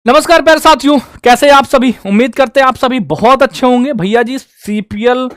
नमस्कार प्यारे साथियों, कैसे आप सभी। उम्मीद करते हैं आप सभी बहुत अच्छे होंगे। भैया जी सीपीएल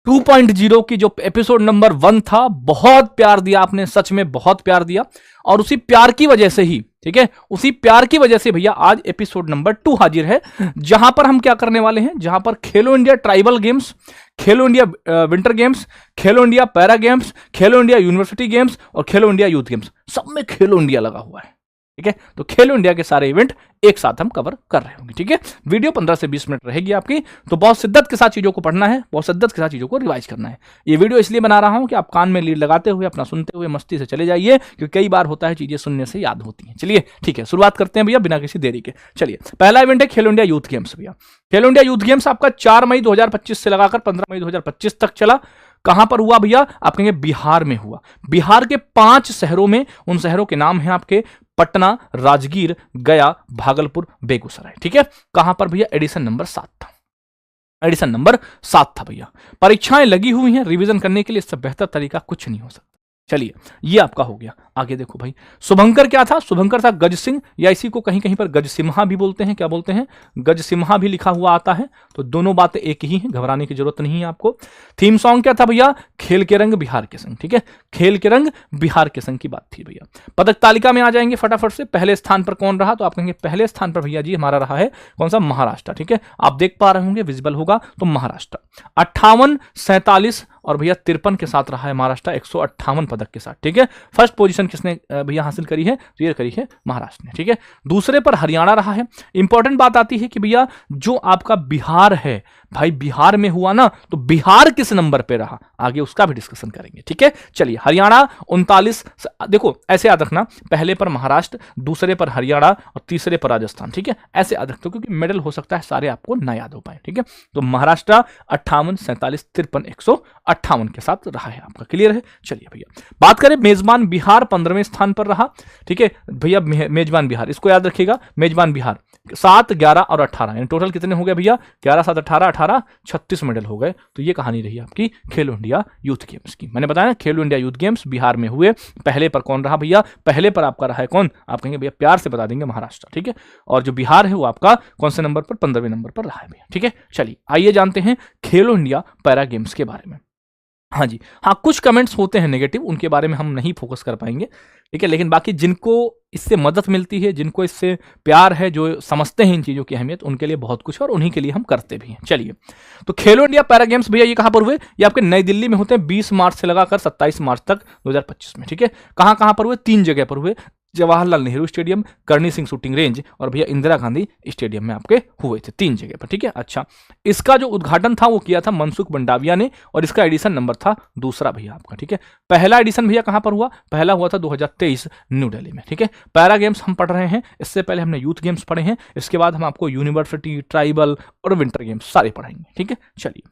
2.0 की जो एपिसोड नंबर 1 था, बहुत प्यार दिया आपने, सच में बहुत प्यार दिया। और उसी प्यार की वजह से ही, ठीक है, उसी प्यार की वजह से भैया आज एपिसोड नंबर 2 हाजिर है, जहां पर हम क्या करने वाले हैं, जहां पर खेलो इंडिया ट्राइबल गेम्स, खेलो इंडिया विंटर गेम्स, खेलो इंडिया पैरा गेम्स, खेलो इंडिया यूनिवर्सिटी गेम्स और खेलो इंडिया यूथ गेम्स, सब में खेलो इंडिया लगा हुआ है। ठीक है, तो खेलो इंडिया के सारे इवेंट एक साथ हम कवर कर रहे होंगे। ठीक है, वीडियो 15 से 20 मिनट रहेगी आपकी, तो बहुत शिद्दत के साथ चीजों को पढ़ना है, बहुत शिद्दत के साथ चीजों को रिवाइज करना है। ये वीडियो इसलिए बना रहा हूं कि आप कान में लीड लगाते हुए अपना सुनते हुए मस्ती से चले जाइए, क्योंकि कई बार होता है चीजें सुनने से याद होती हैं। चलिए ठीक है, शुरुआत करते हैं भैया बिना किसी देरी के। चलिए, पहला इवेंट है खेलो इंडिया यूथ गेम्स। भैया खेलो इंडिया यूथ गेम्स आपका 4 मई 2025 से लगाकर 15 मई 2025 तक चला। कहां पर हुआ भैया? आप कहेंगे बिहार में हुआ। बिहार के 5 शहरों में, उन शहरों के नाम हैं आपके पटना, राजगीर, गया, भागलपुर, बेगूसराय। ठीक है, कहां पर भैया? एडिशन नंबर 7 था। एडिशन नंबर 7 था भैया। परीक्षाएं लगी हुई हैं, रिवीजन करने के लिए इससे बेहतर तरीका कुछ नहीं हो सकता। चलिए, ये आपका हो गया। आगे देखो भाई, शुभंकर क्या था? शुभंकर था गज सिंह, या इसी को कहीं कहीं पर गज सिम्हा भी बोलते हैं। क्या बोलते हैं? गज सिम्हा भी लिखा हुआ आता है। तो दोनों बातें एक ही हैं, घबराने की जरूरत नहीं है आपको। थीम सॉन्ग क्या था भैया? खेल के रंग बिहार के संग। ठीक है, खेल के रंग बिहार के संग की बात थी भैया। पदक तालिका में आ जाएंगे फटाफट से। पहले स्थान पर कौन रहा? तो आप कहेंगे पहले स्थान पर भैया जी हमारा रहा है कौन सा? महाराष्ट्र। ठीक है, आप देख पा रहे होंगे, विजिबल होगा तो महाराष्ट्र 58, 47 और भैया 53 के साथ रहा है महाराष्ट्र, 158 पदक के साथ। ठीक है, फर्स्ट पोजीशन किसने भैया हासिल करी है? तो ये करी है महाराष्ट्र ने। ठीक है, दूसरे पर हरियाणा रहा है। इंपॉर्टेंट बात आती है कि भैया जो आपका बिहार है, भाई बिहार में हुआ ना, तो बिहार किस नंबर पे रहा, आगे उसका भी डिस्कशन करेंगे। ठीक है, चलिए, हरियाणा 39, देखो ऐसे याद रखना, पहले पर महाराष्ट्र, दूसरे पर हरियाणा और तीसरे पर राजस्थान। ठीक है, ऐसे याद रखते हो, क्योंकि मेडल हो सकता है सारे आपको ना याद हो पाए। ठीक है, तो महाराष्ट्र 58, 47, 53, 158 के साथ रहा है आपका। क्लियर है? चलिए भैया, बात करें मेजबान बिहार 15वें स्थान पर रहा। ठीक है भैया, मेजबान बिहार, इसको याद रखिएगा, मेजबान बिहार 7, 11 और 18, यानी टोटल कितने हो गए भैया? 11, 7, 18, 36 मेडल हो गए। तो ये कहानी रही आपकी खेलो इंडिया यूथ गेम्स की। मैंने बताया खेलो इंडिया यूथ गेम्स बिहार में हुए। पहले पर कौन रहा भैया? पहले पर आपका रहा है कौन? आप कहेंगे भैया प्यार से बता देंगे महाराष्ट्र। ठीक है, और जो बिहार है वो आपका कौन से नंबर पर? 15वें नंबर पर रहा है भैया। ठीक है, चलिए आइए जानते हैं खेलो इंडिया पैरा गेम्स के बारे में। हाँ जी, हाँ, कुछ कमेंट्स होते हैं नेगेटिव, उनके बारे में हम नहीं फोकस कर पाएंगे। ठीक है, लेकिन बाकी जिनको इससे मदद मिलती है, जिनको इससे प्यार है, जो समझते हैं इन चीज़ों की अहमियत, उनके लिए बहुत कुछ है और उन्हीं के लिए हम करते भी हैं। चलिए, तो खेलो इंडिया पैरा गेम्स भैया ये कहाँ पर हुए? ये आपके नई दिल्ली में होते हैं, 20 मार्च से लगाकर 27 मार्च तक 2025 में। ठीक है, कहाँ कहाँ पर हुए? 3 जगह पर हुए, जवाहरलाल नेहरू स्टेडियम, करणी सिंह शूटिंग रेंज और भैया इंदिरा गांधी स्टेडियम में आपके हुए थे, 3 जगह पर। ठीक है, अच्छा, इसका जो उद्घाटन था वो किया था मनसुख मंडाविया ने, और इसका एडिशन नंबर था 2 भैया आपका। ठीक है, पहला एडिशन भैया कहां पर हुआ? पहला हुआ था 2023 न्यू दिल्ली में। ठीक है, पैरा गेम्स हम पढ़ रहे हैं, इससे पहले हमने यूथ गेम्स पढ़े हैं, इसके बाद हम आपको यूनिवर्सिटी, ट्राइबल और विंटर गेम्स सारे पढ़ाएंगे। ठीक है, चलिए,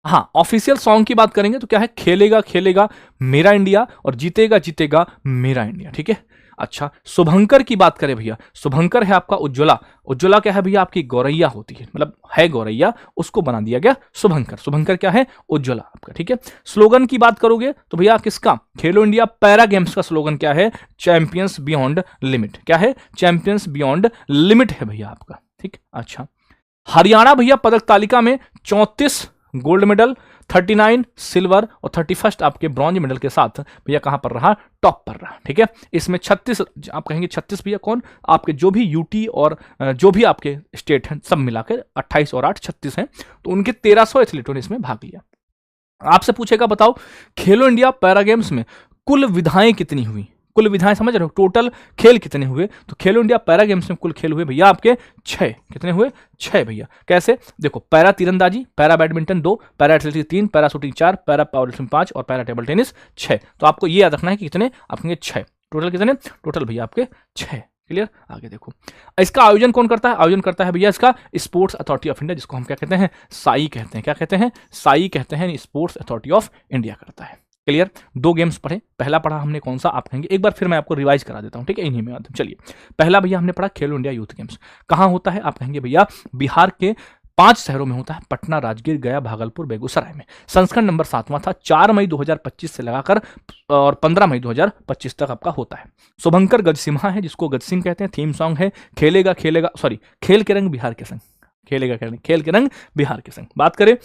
हाँ, ऑफिशियल सॉन्ग की बात करेंगे तो क्या है? खेलेगा खेलेगा मेरा इंडिया और जीतेगा जीतेगा मेरा इंडिया। ठीक है, अच्छा, शुभंकर की बात करें भैया, शुभंकर है आपका उज्ज्वला। उज्ज्वला क्या है भैया? आपकी गौरैया होती है, मतलब है गौरैया, उसको बना दिया गया शुभंकर। शुभंकर क्या है? उज्ज्वला आपका। ठीक है, स्लोगन की बात करोगे तो भैया किसका? खेलो इंडिया पैरा गेम्स का स्लोगन क्या है? Champions beyond limit. क्या है? चैंपियंस बियॉन्ड लिमिट है भैया आपका। ठीक, अच्छा, हरियाणा भैया पदक तालिका में 34 गोल्ड मेडल, 39 सिल्वर और 31 आपके ब्रॉन्ज मेडल के साथ भैया कहां पर रहा? टॉप पर रहा। ठीक है, इसमें 36, आप कहेंगे 36 भैया कौन? आपके जो भी यूटी और जो भी आपके स्टेट हैं सब मिलाकर 28 और 8 36 हैं, तो उनके 1300 एथलीटों ने इसमें भाग लिया। आपसे पूछेगा बताओ खेलो इंडिया पैरा गेम्स में कुल विधाएं कितनी हुई? कुल विधाएं समझ रहे हो? टोटल खेल कितने हुए? तो खेलो इंडिया पैरा गेम्स में कुल खेल हुए भैया आपके 6। कितने हुए? 6 भैया। कैसे? देखो, पैरा तीरंदाजी, para badminton 2, para athletics 3, para shooting 4, para power lifting 5 और पैरा टेबल टेनिस 6। तो आपको ये याद रखना है कि कितने? आपके 6 टोटल। कितने टोटल भैया आपके? 6। क्लियर? आगे देखो, इसका आयोजन कौन करता है? आयोजन करता है भैया इसका स्पोर्ट्स अथॉरिटी ऑफ इंडिया, जिसको हम क्या कहते हैं? साई कहते हैं। क्या कहते हैं? साई कहते हैं, स्पोर्ट्स अथॉरिटी ऑफ इंडिया करता है। क्लियर? 2 गेम्स पढ़े, पहला पढ़ा हमने कौन सा? आप कहेंगे एक बार फिर मैं आपको रिवाइज करा देता हूं। ठीक है, इन्हीं में चलिए, पहला भैया हमने पढ़ा खेलो इंडिया यूथ गेम्स, कहां होता है? आप कहेंगे भैया बिहार के 5 शहरों में होता है, पटना, राजगीर, गया, भागलपुर, बेगूसराय में। संस्करण नंबर 7वां था, 4 मई 2025 से लगाकर और 15 मई 2025 तक आपका होता है। शुभंकर गजसिम्हा है, जिसको गज सिंह कहते हैं। थीम सॉन्ग है खेलेगा खेलेगा सॉरी खेल के रंग बिहार के संग, खेलेगा खेल के रंग बिहार के संग। बात करें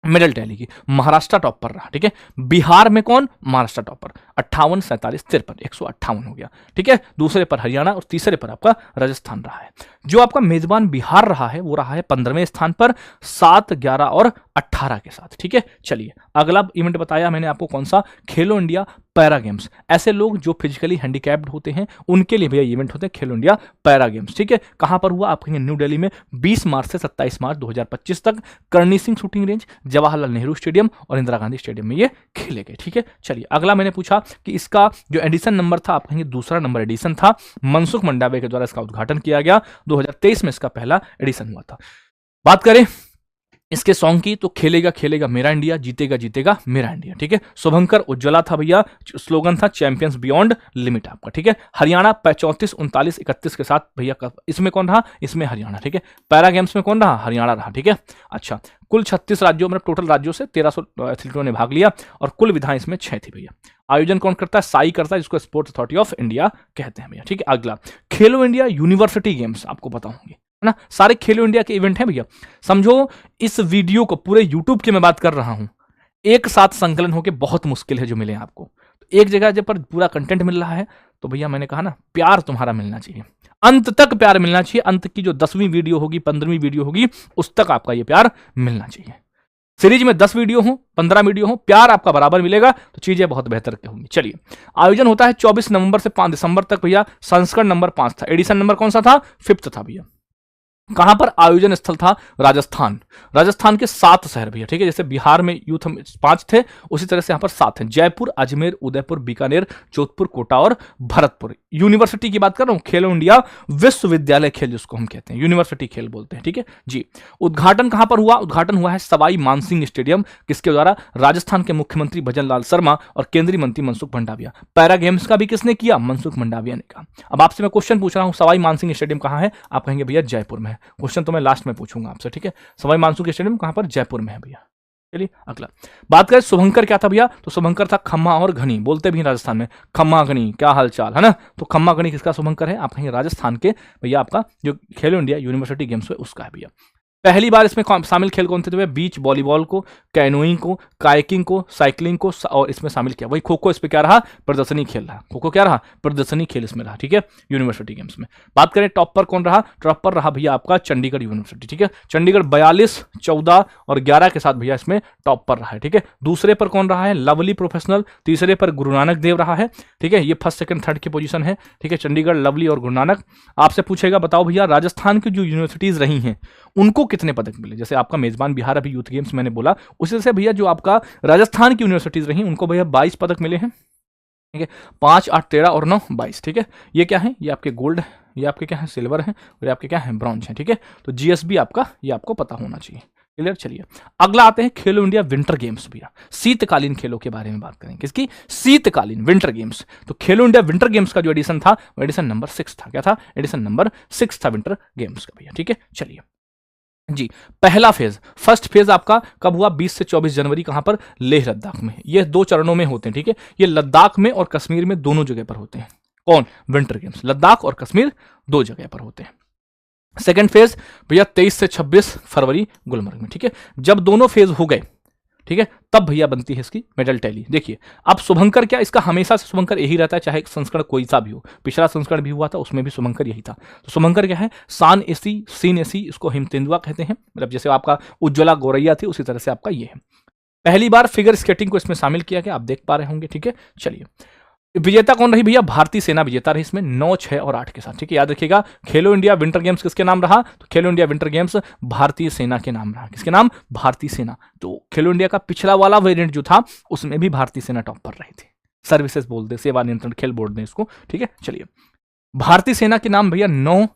मेडल टैली की, महाराष्ट्र टॉप पर रहा, ठीक है। बिहार में कौन? महाराष्ट्र टॉप पर 58, 47, 53, 158 हो गया, ठीक है। दूसरे पर हरियाणा और तीसरे पर आपका राजस्थान रहा है। जो आपका मेजबान बिहार रहा है वो रहा है 15वें स्थान पर 7, 11 और 18 के साथ, ठीक है। चलिए अगला इवेंट बताया मैंने आपको कौन सा, खेलो इंडिया पैरा गेम्स। ऐसे लोग जो फिजिकली हैंडीकैप्ड होते हैं उनके लिए भैया इवेंट होते हैं खेलो इंडिया पैरा गेम्स, ठीक है। कहां पर हुआ? आप कहेंगे न्यू दिल्ली में 20 मार्च से 27 मार्च 2025 तक Karni Singh shooting range, Jawaharlal Nehru stadium और इंदिरा गांधी स्टेडियम में ये खेले गए, ठीक है। चलिए अगला मैंने पूछा कि इसका जो एडिशन नंबर था, आप कहेंगे दूसरा नंबर एडिशन था, मनसुख मंडावे के द्वारा इसका उद्घाटन किया गया। 2023 में इसका पहला एडिशन हुआ था। बात करें इसके सॉन्ग की तो खेलेगा खेलेगा मेरा इंडिया, जीतेगा जीतेगा मेरा इंडिया, ठीक है। शुभंकर उज्ज्वला था भैया, स्लोगन था चैंपियंस बियॉन्ड लिमिट आपका, ठीक है। हरियाणा 34, 39, 31 के साथ भैया इसमें कौन रहा? इसमें हरियाणा, ठीक है। पैरा गेम्स में कौन रहा? हरियाणा रहा, ठीक है। अच्छा, कुल 36 राज्यों में टोटल राज्यों से 1300 एथलीटों ने भाग लिया और कुल विधाएं इसमें 6 थी भैया। आयोजन कौन करता है? साई करता है, जिसको स्पोर्ट्स अथॉरिटी ऑफ इंडिया कहते हैं भैया, ठीक है। अगला खेलो इंडिया यूनिवर्सिटी गेम्स, आपको पता होंगे ना, सारे खेलो इंडिया के इवेंट हैं भैया। समझो इस वीडियो को पूरे यूट्यूब की मैं बात कर रहा हूं, एक साथ संकलन होके बहुत मुश्किल है जो मिले आपको। तो एक जगह जब पर पूरा कंटेंट मिल रहा है तो भैया मैंने कहा ना, प्यार तुम्हारा मिलना चाहिए, अंत तक प्यार मिलना चाहिए। अंत की जो 10वीं वीडियो होगी, 15वीं वीडियो होगी, उस तक आपका ये प्यार मिलना चाहिए। सीरीज में 10 वीडियो हो, 15 वीडियो हो, प्यार आपका बराबर मिलेगा तो चीजें बहुत बेहतर होंगी। चलिए आयोजन होता है 24 नवंबर से 5 दिसंबर तक भैया। संस्करण नंबर 5 था, एडिशन नंबर कौन सा था? 5th था भैया। कहां पर आयोजन स्थल था? राजस्थान। राजस्थान के 7 शहर भैया, ठीक है। जैसे बिहार में यूथ 5 थे, उसी तरह से यहां पर 7 हैं, जयपुर, अजमेर, उदयपुर, बीकानेर, जोधपुर, कोटा और भरतपुर। यूनिवर्सिटी की बात कर रहा हूं, खेलो इंडिया विश्वविद्यालय खेल जिसको हम कहते हैं, यूनिवर्सिटी खेल बोलते हैं, ठीक है जी। उद्घाटन कहां पर हुआ? उद्घाटन हुआ है सवाई मानसिंह स्टेडियम, किसके द्वारा? राजस्थान के मुख्यमंत्री भजन लाल शर्मा और केंद्रीय मंत्री मनसुख मंडाविया। पैरा गेम्स का भी किसने किया? मनसुख मंडाविया ने कहा। अब आपसे मैं क्वेश्चन पूछ रहा हूं, सवाई मानसिंह स्टेडियम कहां है? आप कहेंगे भैया जयपुर में है। क्वेश्चन तो मैं लास्ट में पूछूंगा आपसे, ठीक है। सवाई मानसिंह स्टेडियम कहां पर? जयपुर में है भैया। चलिए अगला बात करें शुभंकर क्या था भैया, तो शुभंकर था खम्मा और घनी, बोलते भी राजस्थान में खम्मा घनी, क्या हालचाल है ना। तो खम्मा घनी किसका शुभंकर है? आप कहेंगे राजस्थान के भैया, आपका जो खेलो इंडिया यूनिवर्सिटी गेम्स है उसका है भैया। पहली बार इसमें शामिल खेल कौन थे? तो बीच वॉलीबॉल को, कैनोइंग को, काइकिंग को, साइकिलिंग को और इसमें शामिल किया। वही खो खो इस पे क्या रहा? प्रदर्शनी खेल रहा। खो खो क्या रहा? प्रदर्शनी खेल इसमें रहा, ठीक है, यूनिवर्सिटी गेम्स में। बात करें टॉप पर कौन रहा? टॉप पर रहा भैया आपका चंडीगढ़ यूनिवर्सिटी, ठीक है। चंडीगढ़ 42, 14 और 11 के साथ भैया इसमें टॉप पर रहा है, ठीक है। दूसरे पर कौन रहा है? Lovely professional. तीसरे पर गुरु नानक देव रहा है, ठीक है। ये फर्स्ट, सेकंड, थर्ड की पोजीशन है, ठीक है। चंडीगढ़, लवली और गुरु नानक। आपसे पूछेगा बताओ भैया राजस्थान की जो यूनिवर्सिटीज रही हैं उनको कितने पदक मिले? जैसे आपका मेजबान बिहार अभी यूथ गेम्स मैंने बोला, उसी से भैया जो आपका राजस्थान की यूनिवर्सिटीज रही उनको भैया 22 पदक मिले हैं, ठीक है। 5, 8, 13 और 9, 22, ठीक है। ये क्या है? ये आपके गोल्ड है, ये आपके क्या है? सिल्वर है और ये आपके क्या है? ब्रॉन्ज है, ठीक है। तो जीएसबी आपका ये आपको पता होना चाहिए, क्लियर। चलिए अगला आते हैं खेलो इंडिया विंटर गेम्स भैया, शीतकालीन खेलों के बारे में बात करेंगे। किसकी? शीतकालीन विंटर गेम्स। तो खेलो इंडिया विंटर गेम्स का जो एडिशन था वो एडिशन नंबर 6 था। क्या था? एडिशन नंबर 6 था विंटर गेम्स का भैया, ठीक है। चलिए जी, पहला फेज, फर्स्ट फेज आपका कब हुआ? 20 से 24 जनवरी। कहां पर? लेह लद्दाख में। ये 2 चरणों में होते हैं, ठीक है। ये लद्दाख में और कश्मीर में दोनों जगह पर होते हैं। कौन? Winter games. लद्दाख और कश्मीर 2 जगह पर होते हैं। सेकंड फेज भैया 23 से 26 फरवरी गुलमर्ग में, ठीक है। जब दोनों फेज हो गए, ठीक है, तब भैया बनती है इसकी मेडल टैली। देखिए अब शुभंकर क्या, इसका हमेशा से शुभंकर यही रहता है, चाहे संस्करण कोई सा भी हो। पिछला संस्करण भी हुआ था उसमें भी शुभंकर यही था। तो शुभंकर क्या है? सान एसी, सीन एसी, इसको हिम तेंदुआ कहते हैं। मतलब जैसे आपका उज्ज्वला गौरैया थी उसी तरह से आपका ये है। पहली बार फिगर स्केटिंग को इसमें शामिल किया गया, आप देख पा रहे होंगे, ठीक है। चलिए विजेता कौन रही भैया? भारतीय सेना विजेता रही इसमें 9, 6 और 8 के साथ, ठीक है। याद रखिएगा खेलो इंडिया विंटर गेम्स किसके नाम रहा? तो खेलो इंडिया विंटर गेम्स भारतीय सेना के नाम रहा। किसके नाम? भारतीय सेना। तो खेलो इंडिया का पिछला वाला वेरिएंट जो था उसमें भी भारतीय सेना टॉप पर रही थी। सर्विसेज बोलते, सेवा नियंत्रण खेल बोर्ड ने इसको, ठीक है। चलिए भारतीय सेना के नाम भैया 9,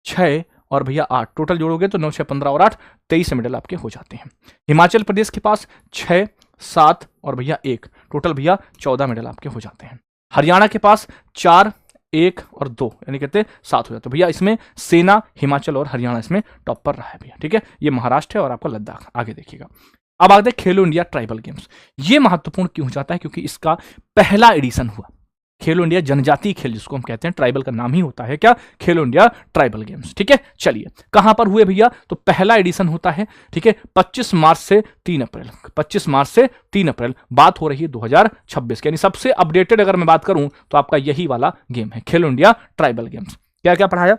6 और भैया 8, टोटल जोड़ोगे तो 9, 6, 15 और 8, 23 मेडल आपके हो जाते हैं। हिमाचल प्रदेश के पास 6, 7 और भैया 1, टोटल भैया 14 मेडल आपके हो जाते हैं। हरियाणा के पास 4, 1 और 2 यानी कहते 7 हो जाते भैया। इसमें सेना, हिमाचल और हरियाणा इसमें टॉप पर रहा है भैया, ठीक है। ये महाराष्ट्र है और आपका लद्दाख। आगे देखिएगा, अब आते हैं खेलो इंडिया ट्राइबल गेम्स। ये महत्वपूर्ण क्यों हो जाता है? क्योंकि इसका पहला एडिशन हुआ खेलो इंडिया जनजातीय खेल, जिसको हम कहते हैं, ट्राइबल का नाम ही होता है क्या? खेलो इंडिया ट्राइबल गेम्स, ठीक है। चलिए कहां पर हुए भैया? तो पहला एडिशन होता है, ठीक है, 25 मार्च से 3 अप्रैल। 25 मार्च से 3 अप्रैल, बात हो रही है 2026 की, यानी सबसे अपडेटेड अगर मैं बात करूं तो आपका यही वाला गेम है, खेलो इंडिया ट्राइबल गेम्स। क्या क्या पढ़ाया?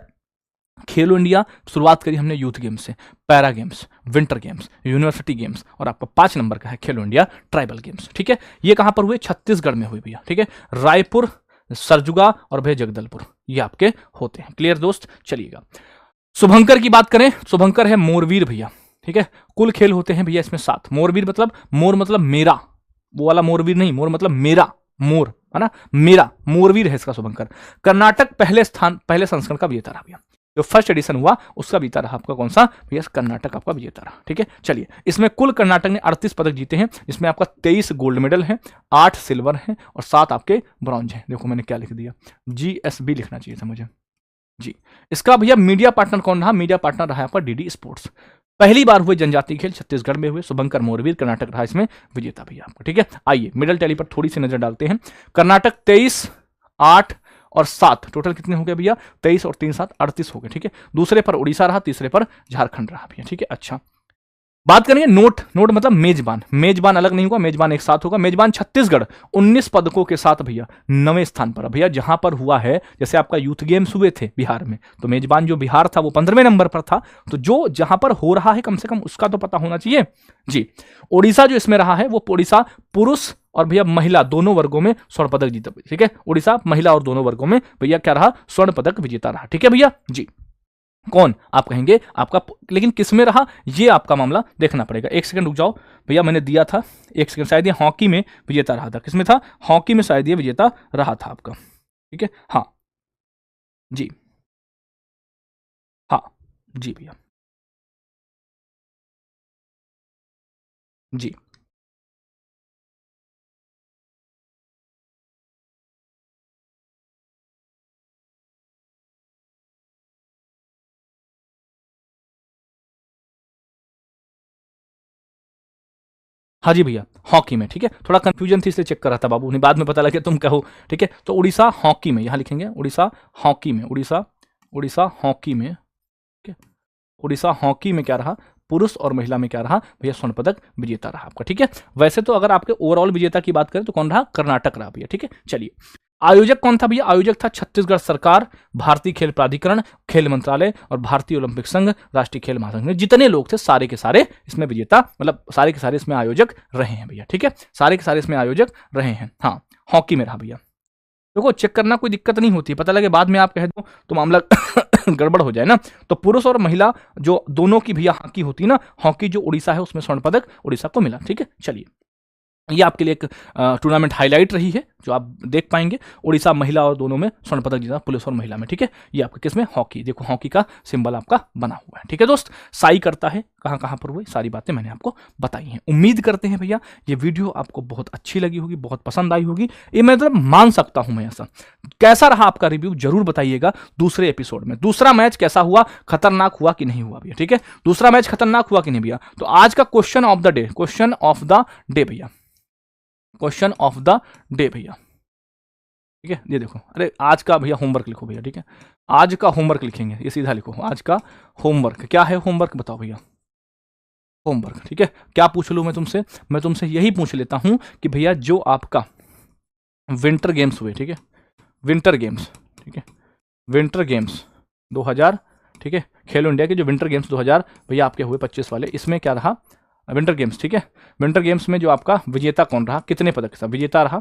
खेलो इंडिया, शुरुआत करी हमने यूथ गेम्स से, para games, winter games, university games, और आपका 5 नंबर का है खेलो इंडिया ट्राइबल गेम्स, ठीक है। ये कहां पर हुए? छत्तीसगढ़ में हुए भैया, ठीक है। रायपुर, सरजुगा और भैया जगदलपुर, ये आपके होते हैं। क्लियर दोस्त? चलिएगा, शुभंकर की बात करें, शुभंकर है मोरवीर भैया, ठीक है। कुल खेल होते हैं भैया इसमें 7। मोरवीर मतलब मोर मतलब मेरा, वो वाला मोरवीर नहीं, मोर मतलब मेरा, मोर है ना, मेरा मोरवीर है इसका शुभंकर। कर्नाटक पहले संस्करण का विजेता रहा भैया, जो फर्स्ट एडिशन हुआ उसका विजेता रहा आपका कौन सा भैया? कर्नाटक आपका विजेता रहा, ठीक है। चलिए, इसमें कुल कर्नाटक ने 38 पदक जीते हैं, जिसमें आपका 23 गोल्ड मेडल है, 8 सिल्वर है और 7 आपके ब्रॉन्ज हैं। देखो मैंने क्या लिख दिया, GSB लिखना चाहिए था मुझे जी। इसका भैया मीडिया पार्टनर कौन रहा? मीडिया पार्टनर रहा आपका DD स्पोर्ट्स। पहली बार हुए जनजातीय खेल छत्तीसगढ़ में हुए, शुभंकर मोरवीर कर्नाटक रहा इसमें विजेता भैया आपको, ठीक है। आइए मेडल टैली पर थोड़ी सी नजर डालते हैं। कर्नाटक 23, 8 और 7, टोटल कितने हो गए भैया? 23 और 3 7 38 हो गए, ठीक है। दूसरे पर उड़ीसा रहा, तीसरे पर झारखंड रहा भैया, ठीक है। अच्छा, बात करेंगे नोट मतलब मेजबान। मेजबान अलग नहीं होगा, मेजबान एक साथ होगा। मेजबान छत्तीसगढ़ 19 पदकों के साथ भैया 9वें स्थान पर भैया, जहां पर हुआ है, जैसे आपका यूथ गेम्स हुए थे बिहार में, तो मेजबान जो बिहार था वो 15वें नंबर पर था। तो जो जहां पर हो रहा है कम से कम उसका तो पता होना चाहिए जी। ओडिशा जो इसमें रहा है वो ओडिशा पुरुष और भैया महिला दोनों वर्गों में स्वर्ण पदक जीता, ठीक है। उड़ीसा महिला और दोनों वर्गों में भैया क्या रहा? स्वर्ण पदक विजेता रहा, ठीक है भैया जी। कौन आप कहेंगे आपका, लेकिन किस में रहा ये आपका मामला देखना पड़ेगा। एक सेकंड रुक जाओ भैया, मैंने दिया था, एक सेकंड, शायद ये हॉकी में विजेता रहा था। किसमें था? हॉकी में शायद ये विजेता रहा था आपका, ठीक है। हाँ जी, हाँ जी भैया जी। हाँ जी भैया, हॉकी में, ठीक है। थोड़ा कंफ्यूजन थी इसलिए चेक कर रहा था बाबू, नहीं बाद में पता लगे तुम कहो, ठीक है। तो उड़ीसा हॉकी में, यहाँ लिखेंगे उड़ीसा हॉकी में, उड़ीसा हॉकी में, ठीक है। उड़ीसा हॉकी में क्या रहा? पुरुष और महिला में क्या रहा भैया? स्वर्ण पदक विजेता रहा आपका, ठीक है। वैसे तो अगर आपके ओवरऑल विजेता की बात करें तो कौन रहा? कर्नाटक रहा भैया, ठीक है। चलिए, आयोजक कौन था भैया? आयोजक था छत्तीसगढ़ सरकार, भारतीय खेल प्राधिकरण, खेल मंत्रालय और भारतीय ओलंपिक संघ, राष्ट्रीय खेल महासंघ। जितने लोग थे सारे के सारे इसमें विजेता, मतलब सारे के सारे इसमें आयोजक रहे हैं भैया, ठीक है। सारे के सारे इसमें आयोजक रहे हैं। हाँ, हॉकी में रहा भैया। देखो चेक करना कोई दिक्कत नहीं होती, पता लगे बाद में आप कह दो तो मामला गड़बड़ हो जाए ना। तो पुरुष और महिला जो दोनों की भैया हॉकी होती है ना, हॉकी जो उड़ीसा है उसमें स्वर्ण पदक उड़ीसा को मिला, ठीक है। चलिए, ये आपके लिए एक टूर्नामेंट हाईलाइट रही है जो आप देख पाएंगे। उड़ीसा महिला और दोनों में स्वर्ण पदक जीता, पुरुष और महिला में, ठीक है। ये आपके किस में? हॉकी। देखो हॉकी का सिंबल आपका बना हुआ है, ठीक है दोस्त। साई करता है कहां कहां पर हुए, सारी बातें मैंने आपको बताई हैं। उम्मीद करते हैं भैया ये वीडियो आपको बहुत अच्छी लगी होगी, बहुत पसंद आई होगी, ये मैं मतलब मान सकता हूं मैं ऐसा। कैसा रहा आपका रिव्यू जरूर बताइएगा दूसरे एपिसोड में। दूसरा मैच कैसा हुआ, खतरनाक हुआ कि नहीं हुआ भैया, ठीक है। दूसरा मैच खतरनाक हुआ कि नहीं भैया। तो आज का question of the day, question of the day भैया, क्वेश्चन ऑफ द डे भैया, ठीक है। ये देखो, अरे आज का भैया होमवर्क लिखो भैया, ठीक है। आज का होमवर्क लिखेंगे, ये सीधा लिखो, आज का होमवर्क क्या है? होमवर्क बताओ भैया, होमवर्क, ठीक है। क्या पूछ लूं मैं तुमसे? मैं तुमसे यही पूछ लेता हूं कि भैया जो आपका विंटर गेम्स हुए, ठीक है, विंटर गेम्स, ठीक है, विंटर गेम्स 2000, ठीक है, खेलो इंडिया के जो विंटर गेम्स 2000 भैया आपके हुए 25 वाले, इसमें क्या रहा? विंटर गेम्स, ठीक है। विंटर गेम्स में जो आपका विजेता कौन रहा, कितने पदक के साथ विजेता रहा?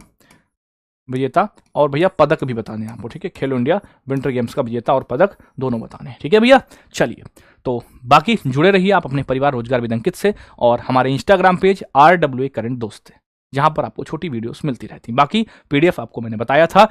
विजेता और भैया पदक भी बताने हैं आपको, ठीक है। खेलो इंडिया विंटर गेम्स का विजेता और पदक दोनों बताने हैं, ठीक है भैया। चलिए, तो बाकी जुड़े रहिए आप अपने परिवार रोजगार विद अंकित से, और हमारे इंस्टाग्राम पेज RWA करंट दोस्त है, जहां पर आपको छोटी वीडियोस मिलती रहती। बाकी PDF आपको मैंने बताया था,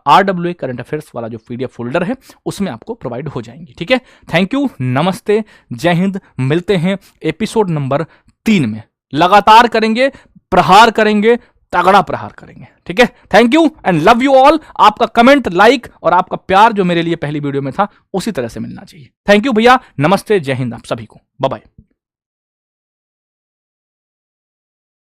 RWA करंट अफेयर्स वाला जो PDF फोल्डर है उसमें आपको प्रोवाइड हो जाएंगी, ठीक है। थैंक यू, नमस्ते, जय हिंद। मिलते हैं एपिसोड नंबर 3 में। लगातार करेंगे, प्रहार करेंगे, तगड़ा प्रहार करेंगे। ठीक है, thank you and love you all. आपका कमेंट, लाइक और आपका प्यार जो मेरे लिए पहली वीडियो में था उसी तरह से मिलना चाहिए। थैंक यू भैया, नमस्ते, जय हिंद आप सभी को, बाय बाय।